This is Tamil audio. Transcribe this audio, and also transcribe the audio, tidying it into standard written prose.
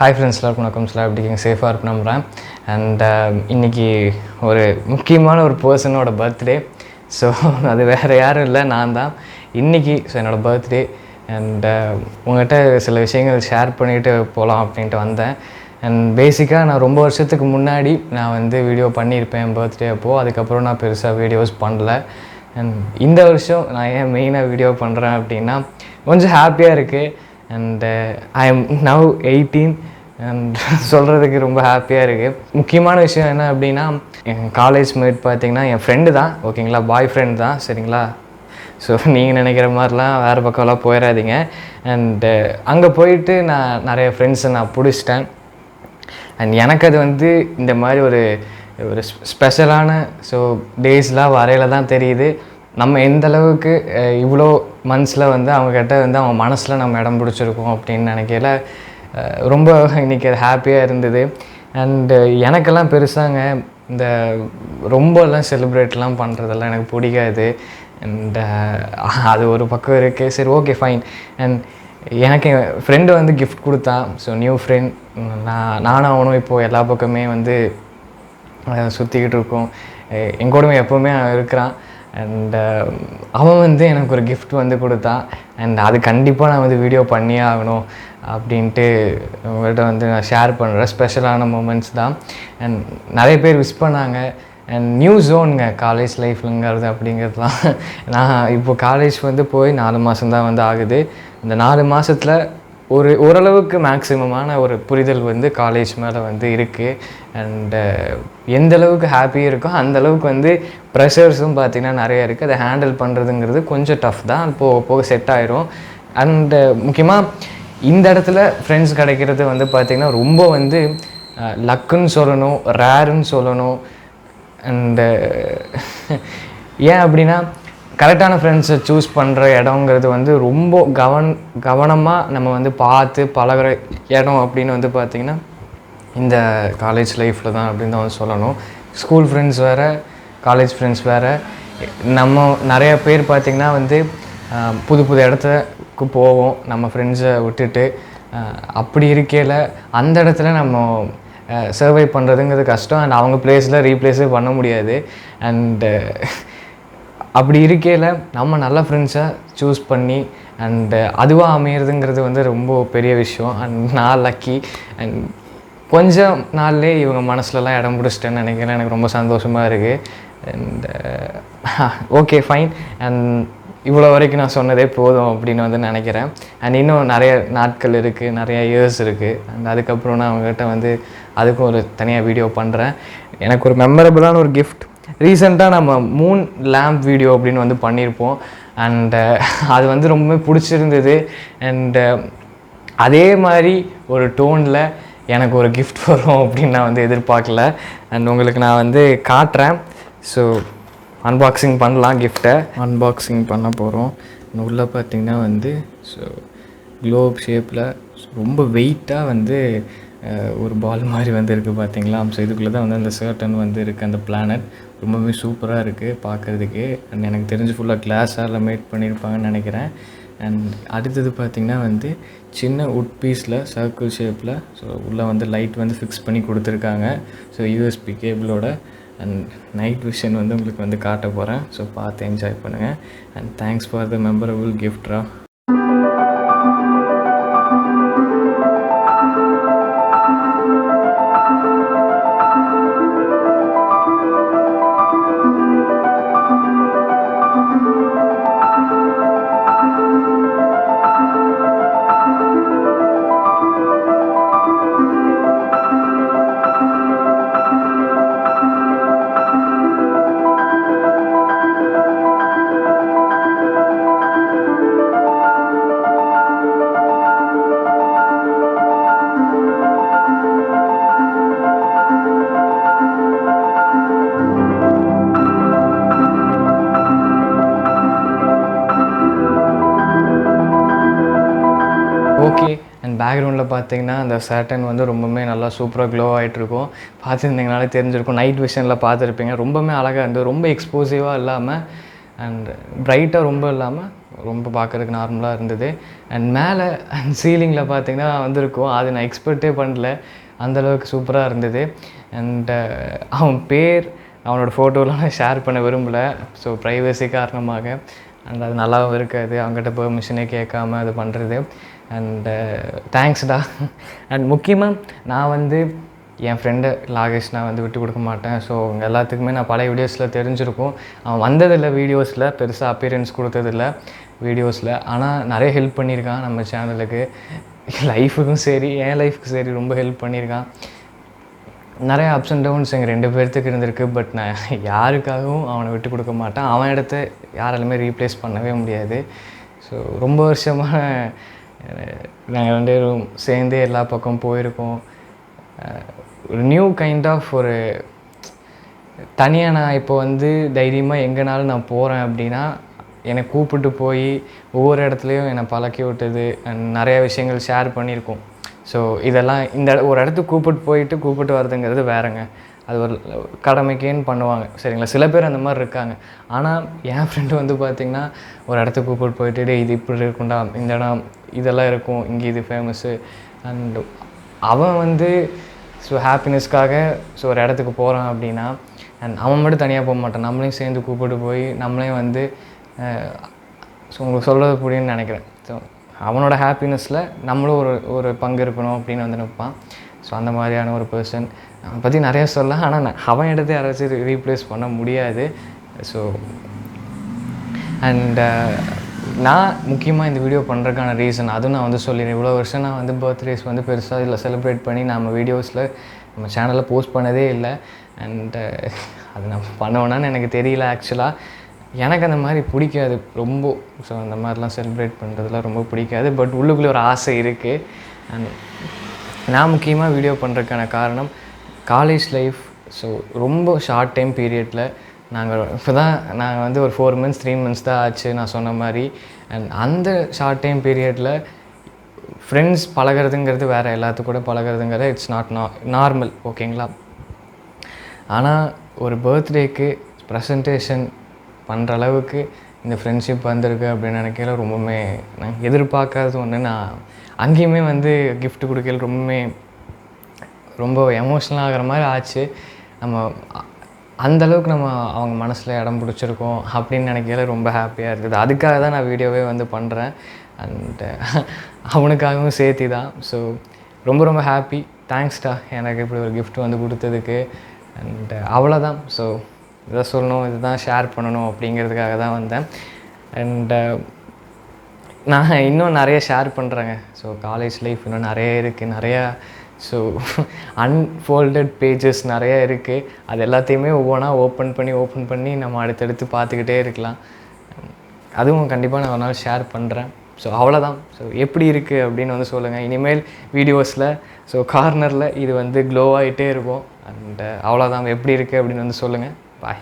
ஹாய் ஃப்ரெண்ட்ஸ், எல்லாருக்கும் வணக்கம். எப்படி இருக்கீங்க? சேஃபாக இருக்கு நம்புகிறேன். அண்ட் இன்றைக்கி ஒரு முக்கியமான ஒரு பர்சனோட பர்த்டே. ஸோ அது வேறு யாரும் இல்லை, நான் தான் இன்றைக்கி. ஸோ என்னோடய பர்த்டே அண்ட் உங்கள்கிட்ட சில விஷயங்கள் ஷேர் பண்ணிவிட்டு போகலாம் அப்படின்ட்டு வந்தேன். அண்ட் பேசிக்காக நான் ரொம்ப வருஷத்துக்கு முன்னாடி நான் வந்து வீடியோ பண்ணியிருப்பேன் என் பர்த்டே அப்போது. அதுக்கப்புறம் நான் பெருசாக வீடியோஸ் பண்ணல. அண்ட் இந்த வருஷம் நான் ஏன் மெயினாக வீடியோ பண்ணுறேன் அப்படின்னா கொஞ்சம் ஹாப்பியாக இருக்குது. And I am now 18 and சொல்கிறதுக்கு ரொம்ப ஹாப்பியாக இருக்குது. முக்கியமான விஷயம் என்ன அப்படின்னா, என் காலேஜ் மேட் பார்த்திங்கன்னா என் ஃப்ரெண்டு தான், ஓகேங்களா, பாய் ஃப்ரெண்ட் தான், சரிங்களா. ஸோ நீங்கள் நினைக்கிற மாதிரிலாம் வேறு பக்கம்லாம் போயிடாதீங்க. அண்டு அங்கே போயிட்டு நான் நிறைய ஃப்ரெண்ட்ஸை நான் பிடிச்சிட்டேன். அண்ட் எனக்கு அது வந்து இந்த மாதிரி ஒரு ஸ்பெஷலான டேஸ்லாம் வரையில் தான் தெரியுது. நம்ம எந்த அளவுக்கு இவ்வளோ மந்த்ஸில் வந்து அவங்கக்கிட்ட வந்து அவங்க மனசில் நம்ம இடம் பிடிச்சிருக்கோம் அப்படின்னு நினைக்கல. ரொம்ப இன்றைக்கி அது ஹாப்பியாக இருந்தது. அண்டு எனக்கெல்லாம் பெருசாங்க இந்த ரொம்பலாம் செலிப்ரேட்லாம் பண்ணுறதெல்லாம் எனக்கு பிடிக்காது. அண்ட் அது ஒரு பக்கம் இருக்குது. சரி, ஓகே, ஃபைன். அண்ட் எனக்கு என் ஃப்ரெண்டு வந்து கிஃப்ட் கொடுத்தான். So new friend. நானும் அவனும் இப்போது எல்லா பக்கமே வந்து சுற்றிக்கிட்டு இருக்கோம். எங்கூடவே எப்போவுமே இருக்கிறான். அண்ட் அவன் வந்து எனக்கு ஒரு கிஃப்ட் வந்து கொடுத்தான். அண்ட் அது கண்டிப்பாக நான் வந்து வீடியோ பண்ணியே ஆகணும் அப்படின்ட்டு உங்கள்கிட்ட வந்து நான் ஷேர் பண்ணுறேன். ஸ்பெஷலான மூமெண்ட்ஸ் தான். அண்ட் நிறைய பேர் விஷ் பண்ணாங்க. அண்ட் நியூ ஜோனுங்க காலேஜ் லைஃப்லங்கிறது அப்படிங்கிறதுலாம். நான் இப்போது காலேஜ் வந்து போய் 4 மாதம்தான் வந்து ஆகுது. இந்த 4 மாதத்தில் ஓரளவுக்கு மேக்ஸிமமான ஒரு புரிதல் வந்து காலேஜ் மேலே வந்து இருக்குது. அண்டு எந்தளவுக்கு ஹாப்பியாக இருக்கோ அந்தளவுக்கு வந்து ப்ரெஷர்ஸும் பார்த்திங்கன்னா நிறையா இருக்குது. அதை ஹேண்டில் பண்ணுறதுங்கிறது கொஞ்சம் டஃப் தான். போக போக செட் ஆயிரும். அண்டு முக்கியமாக இந்த இடத்துல ஃப்ரெண்ட்ஸ் கிடைக்கிறது வந்து பார்த்திங்கன்னா ரொம்ப வந்து லக்குன்னு சொல்லணும், ரேருன்னு சொல்லணும். அண்டு ஏன் அப்படின்னா, கரெக்டான ஃப்ரெண்ட்ஸை சூஸ் பண்ணுற இடங்கிறது வந்து ரொம்ப கவனமாக நம்ம வந்து பார்த்து பழகிற இடம் அப்படின்னு வந்து பார்த்திங்கன்னா இந்த காலேஜ் லைஃப்பில் தான் அப்படின்னு தான் வந்து சொல்லணும். ஸ்கூல் ஃப்ரெண்ட்ஸ் வேறு, காலேஜ் ஃப்ரெண்ட்ஸ் வேறு. நம்ம நிறைய பேர் பார்த்திங்கன்னா வந்து புது புது இடத்துக்கு போவோம் நம்ம ஃப்ரெண்ட்ஸை விட்டுட்டு. அப்படி இருக்கையில் அந்த இடத்துல நம்ம சர்வை பண்ணுறதுங்கிறது கஷ்டம். அண்ட் அவங்க பிளேஸில் ரீப்ளேஸே பண்ண முடியாது. அண்டு அப்படி இருக்கையில் நம்ம நல்ல ஃப்ரெண்ட்ஸை சூஸ் பண்ணி அண்டு அதுவாக அமையிறதுங்கிறது வந்து ரொம்ப பெரிய விஷயம். அண்ட் நான் லக்கி. அண்ட் கொஞ்சம் நாள்லேயே இவங்க மனசுலலாம் இடம் பிடிச்சிட்டேன்னு நினைக்கிறேன். எனக்கு ரொம்ப சந்தோஷமாக இருக்குது. And okay, fine. அண்ட் இவ்வளோ வரைக்கும் நான் சொன்னதே போதும் அப்படின்னு வந்து நினைக்கிறேன். அண்ட் இன்னும் நிறைய நாட்கள் இருக்குது, நிறைய இயர்ஸ் இருக்குது. அண்ட் அதுக்கப்புறம் நான் அவங்ககிட்ட வந்து அதுக்கும் ஒரு தனியாக வீடியோ பண்ணுறேன். எனக்கு ஒரு மெமரபுளான ஒரு கிஃப்ட் ரீசெண்டாக நம்ம மூன் லேம்ப் வீடியோ அப்படின்னு வந்து பண்ணியிருப்போம். அண்டு அது வந்து ரொம்பவே பிடிச்சிருந்தது. அண்டு அதே மாதிரி ஒரு டோனில் எனக்கு ஒரு கிஃப்ட் வரும் அப்படின்னு நான் வந்து எதிர்பார்க்கல. அண்ட் உங்களுக்கு நான் வந்து காட்டுறேன். ஸோ அன்பாக்சிங் பண்ணலாம். கிஃப்ட்டை அன்பாக்சிங் பண்ண போகிறோம். உள்ளே பார்த்திங்கன்னா வந்து க்ளோப் ஷேப்பில் ரொம்ப வெயிட்டாக வந்து ஒரு பால் மாதிரி வந்து இருக்குது பார்த்திங்களா. ஸோ இதுக்குள்ளே தான் வந்து அந்த சர்டன் வந்து இருக்குது. அந்த பிளானட் ரொம்பவே சூப்பராக இருக்குது பார்க்குறதுக்கு. அண்ட் எனக்கு தெரிஞ்சு ஃபுல்லாக கிளாஸால் மேட் பண்ணியிருப்பாங்கன்னு நினைக்கிறேன். அண்ட் அடுத்தது பார்த்திங்கன்னா வந்து சின்ன உட் பீஸில் சர்க்கிள் ஷேப்பில் உள்ளே வந்து லைட் வந்து ஃபிக்ஸ் பண்ணி கொடுத்துருக்காங்க. யூஎஸ்பி கேபிளோட. அண்ட் நைட் விஷன் வந்து உங்களுக்கு வந்து காட்ட போகிறேன். பார்த்து என்ஜாய் பண்ணுங்கள். And thanks for the memorable கிஃப்ட்ரா. ஓகே. அண்ட் பேக்ரவுண்டில் பார்த்தீங்கன்னா அந்த சர்டன் வந்து ரொம்பவுமே நல்லா சூப்பராக க்ளோ ஆகிட்ருக்கும். பார்த்துருந்தீங்கனாலே தெரிஞ்சிருக்கும். நைட் விஷனில் பார்த்துருப்பீங்க. ரொம்பவுமே அழகாக இருந்தது. ரொம்ப எக்ஸ்போசிவாக இல்லாமல் அண்ட் பிரைட்டாக ரொம்ப இல்லாமல் ரொம்ப பார்க்குறதுக்கு நார்மலாக இருந்தது. அண்ட் மேலே சீலிங்கில் பார்த்திங்கன்னா வந்திருக்கும், அது நான் எக்ஸ்பெக்டே பண்ணல, அந்தளவுக்கு சூப்பராக இருந்தது. அண்ட் அவன் பேர் அவனோட ஃபோட்டோலாம் நான் ஷேர் பண்ண விரும்பலை, ஸோ ப்ரைவசி காரணமாக. அண்ட் அது நல்லாவும் இருக்காது அவங்ககிட்ட பெர்மிஷனே கேட்காம அது பண்ணுறது. அண்டு தேங்க்ஸ்டா. அண்ட் முக்கியமாக நான் வந்து என் ஃப்ரெண்டு லாகேஷ் நான் வந்து விட்டு கொடுக்க மாட்டேன். ஸோ அவங்க எல்லாத்துக்குமே நான் பழைய வீடியோஸில் தெரிஞ்சிருக்கும், அவன் வந்ததில்லை வீடியோஸில், பெருசாக அப்பியரன்ஸ் கொடுத்ததில்லை வீடியோஸில். ஆனால் நிறைய ஹெல்ப் பண்ணியிருக்கான் நம்ம சேனலுக்கு, லைஃபுக்கும் சரி என் லைஃபுக்கும் சரி ரொம்ப ஹெல்ப் பண்ணியிருக்கான். நிறைய அப்ஸ் அண்ட் டவுன்ஸ் எங்கள் 2 பேர்த்துக்கு இருந்திருக்கு. பட் நான் யாருக்காகவும் அவனை விட்டு கொடுக்க மாட்டேன், அவன் இடத்த யாராலுமே ரீப்ளேஸ் பண்ணவே முடியாது. ஸோ ரொம்ப வருஷமாக நாங்கள் 2 பேரும் சேர்ந்தே எல்லா பக்கம் போயிருக்கோம். ஒரு நியூ கைண்ட் ஆஃப் ஒரு தனியாக நான் இப்போ வந்து தைரியமாக எங்கேனாலும் நான் போகிறேன் அப்படின்னா என்னை கூப்பிட்டு போய் ஒவ்வொரு இடத்துலையும் என்னை பழக்கி விட்டது. அண்ட் நிறைய விஷயங்கள் ஷேர் பண்ணியிருக்கோம். ஸோ இதெல்லாம் இந்த ஒரு இடத்துக்கு கூப்பிட்டு வர்றதுங்கிறது வேறங்க, அது ஒரு கடமைக்கேன்னு பண்ணுவாங்க சரிங்களா. சில பேர் அந்த மாதிரி இருக்காங்க. ஆனால் என் ஃப்ரெண்டு வந்து பார்த்திங்கன்னா ஒரு இடத்துக்கு கூப்பிட்டு போயிட்டு இது இப்படி இருக்குண்டா, இந்த இடம் இதெல்லாம் இருக்கும், இங்கே இது ஃபேமஸ்ஸு. அண்ட் அவன் வந்து ஸோ ஹாப்பினஸ்க்காக ஸோ ஒரு இடத்துக்கு போகிறான் அப்படின்னா, அண்ட் அவன் மட்டும் தனியாக போக மாட்டான், நம்மளையும் சேர்ந்து கூப்பிட்டு போய் நம்மளையும் வந்து ஸோ உங்களுக்கு சொல்கிறது புரியும்னு நினைக்கிறேன். ஸோ அவனோட ஹாப்பினஸில் நம்மளும் ஒரு பங்கு இருக்கணும் அப்படின்னு வந்து நினைப்பான். ஸோ அந்த மாதிரியான ஒரு பர்சன். அவனை பற்றி நிறைய சொல்லலாம், ஆனால் அவன் இடத்த யாராச்சும் ரீப்ளேஸ் பண்ண முடியாது. ஸோ அண்ட் நான் முக்கியமாக இந்த வீடியோ பண்ணுறதுக்கான ரீசன் அதுவும் நான் வந்து சொல்லிடுறேன். இவ்வளோ வருஷம் நான் வந்து பர்த்டேஸ் வந்து பெருசாக இதில் செலிப்ரேட் பண்ணி நம்ம வீடியோஸில் நம்ம சேனலில் போஸ்ட் பண்ணதே இல்லை. அண்டு அது நான் பண்ணுவேனான்னு எனக்கு தெரியல. ஆக்சுவலாக எனக்கு அந்த மாதிரி பிடிக்காது ரொம்ப. ஸோ அந்த மாதிரிலாம் செலிப்ரேட் பண்ணுறதுலாம் ரொம்ப பிடிக்காது. பட் உள்ளுக்குள்ளே ஒரு ஆசை இருக்குது. அண்ட் நான் முக்கியமாக வீடியோ பண்ணுறதுக்கான காரணம் காலேஜ் லைஃப். ஸோ ரொம்ப ஷார்ட் டைம் பீரியடில் நாங்கள் வந்து ஒரு 4 months 3 months தான் ஆச்சு நான் சொன்ன மாதிரி. அண்ட் அந்த ஷார்ட் டைம் பீரியடில் ஃப்ரெண்ட்ஸ் பழகிறதுங்கிறது வேறு, எல்லாத்துக்கும் கூட பழகிறதுங்கிறது இட்ஸ் நாட் நார்மல், ஓகேங்களா. ஆனால் ஒரு பர்த்டேக்கு ப்ரெசன்டேஷன் பண்ணுற அளவுக்கு இந்த ஃப்ரெண்ட்ஷிப் வந்திருக்கு அப்படின்னு நினைக்கல ரொம்பவுமே நான் எதிர்பார்க்காத ஒன்று. நான் அங்கேயுமே வந்து கிஃப்ட் கொடுக்கல ரொம்ப எமோஷ்னல் ஆகிற மாதிரி ஆச்சு. நம்ம அந்தளவுக்கு நம்ம அவங்க மனசில் இடம் பிடிச்சிருக்கோம் அப்படின்னு நினைக்கல ரொம்ப ஹாப்பியாக இருக்குது. அதுக்காக தான் நான் வீடியோவே வந்து பண்ணுறேன். அண்டு அவனுக்காகவும் சேர்த்தி தான். ஸோ ரொம்ப ஹாப்பி. தேங்க்ஸ்டா எனக்கு இப்படி ஒரு கிஃப்ட் வந்து கொடுத்ததுக்கு. அண்டு அவ்வளோதான். ஸோ இதை சொல்லணும், இதுதான் ஷேர் பண்ணணும் அப்படிங்கிறதுக்காக தான் வந்தேன். அண்டு நான் இன்னும் நிறைய ஷேர் பண்ணுறேங்க. ஸோ காலேஜ் லைஃப் இன்னும் நிறைய இருக்குது, நிறையா ஸோ அன்ஃபோல்டட் பேஜஸ் நிறையா இருக்குது. அது எல்லாத்தையுமே ஒவ்வொன்றா ஓப்பன் பண்ணி நம்ம அடுத்தடுத்து பார்த்துக்கிட்டே இருக்கலாம். அதுவும் கண்டிப்பாக நான் ஒரு நாள் ஷேர் பண்ணுறேன். ஸோ அவ்வளோதான். ஸோ எப்படி இருக்குது அப்படின்னு வந்து சொல்லுங்கள். இனிமேல் வீடியோஸில் ஸோ கார்னரில் இது வந்து க்ளோ ஆகிட்டே இருக்கும். அண்ட் அவ்வளோதான். எப்படி இருக்குது அப்படின்னு வந்து சொல்லுங்கள். பாய்.